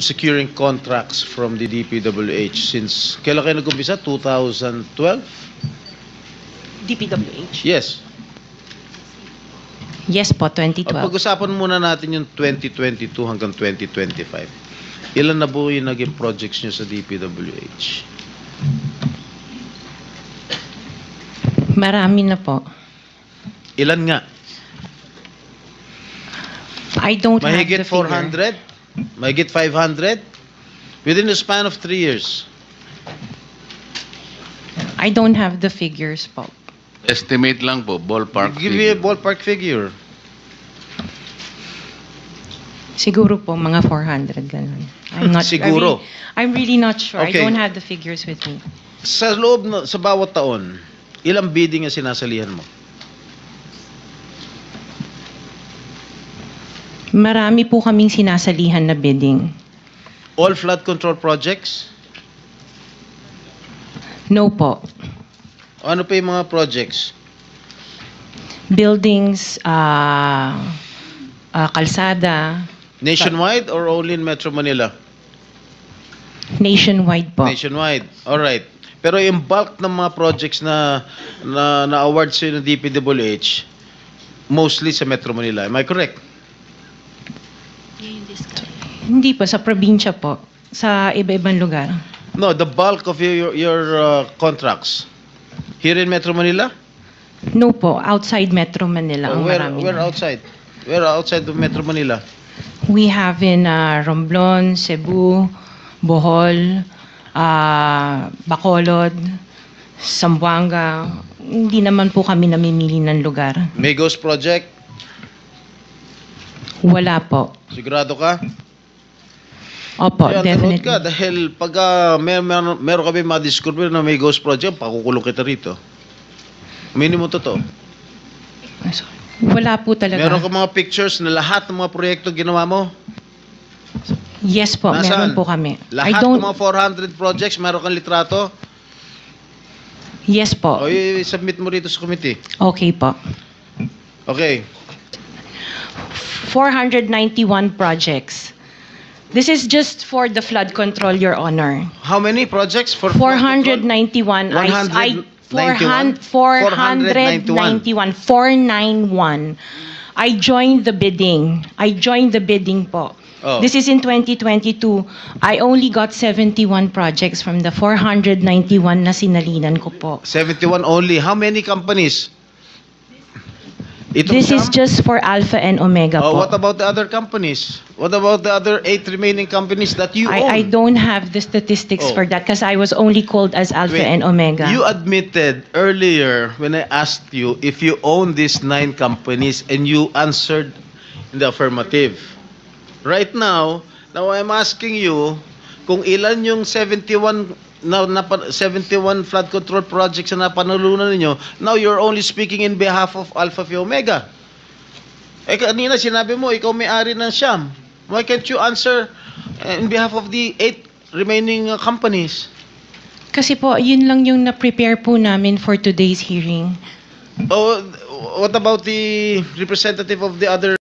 securing contracts from the DPWH since kailan kayo nag-umpisa? 2012? DPWH? Yes. Yes po, 2012. Pag-usapan muna natin yung 2022 hanggang 2025. Ilan na po yung naging projects nyo sa DPWH? Marami na po. Ilan nga? I don't have Mahigit the figure. 400? Mahigit 500? Within the span of 3 years. I don't have the figures po. Estimate lang po, ballpark Give me a figure. ballpark figure. Siguro po mga 400 ganun. I'm not Siguro. I'm really not sure. Okay. I don't have the figures with me. Sa loob sa bawat taon, ilang bidding ang sinasalihan mo? Marami po kaming sinasalihan na bidding. All flood control projects? No po. Ano pa yung mga projects? Buildings, kalsada, Nationwide or only in Metro Manila? nationwide po. Nationwide. All right. Pero yung bulk ng mga projects na award sa ng DPWH, mostly sa Metro Manila. Am I correct? Hindi po, sa probinsya po. Sa iba-ibang lugar. No, the bulk of your contracts here in Metro Manila? No po, outside Metro Manila ang marami. Where na. outside? Where outside of Metro Manila? We have in Romblon, Cebu, Bohol, Bacolod, Zamboanga. Hindi naman po kami namimili ng lugar. Migos project? Wala po. Sigurado ka? Opo, Kaya definitely. ka dahil pag meron kami ma-discover na may ghost project, pakukulong kita rito. Minimum totoo. Wala po talaga. Meron ka mga pictures na lahat ng mga proyekto ginawa mo? Yes po, Nasaan? meron po kami. Lahat ng mga 400 projects, meron kang litrato? Yes po. O i-submit mo rito sa committee. Okay po. Okay. 491 projects. This is just for the flood control, Your Honor. How many projects? For 491. 491. 491. I joined the bidding. Po. Oh. This is in 2022. I only got 71 projects from the 491 na sinalinan ko po. 71 only. How many companies? Itong This is siyam? just for Alpha and Omega Oh, po. what about the other companies? What about the other 8 remaining companies that you own? I don't have the statistics Oh. for that because I was only called as Alpha Wait, and Omega. You admitted earlier when I asked you if you own these 9 companies and you answered in the affirmative. Right now I'm asking you kung ilan yung 71 71 flood control projects na napanalunan ninyo. Now you're only speaking in behalf of Alpha Phi Omega. Eh kanina sinabi mo ikaw may-ari ng Siam. Why can't you answer in behalf of the 8 remaining companies? Kasi po, yun lang yung na-prepare po namin for today's hearing. Oh, what about the representative of the other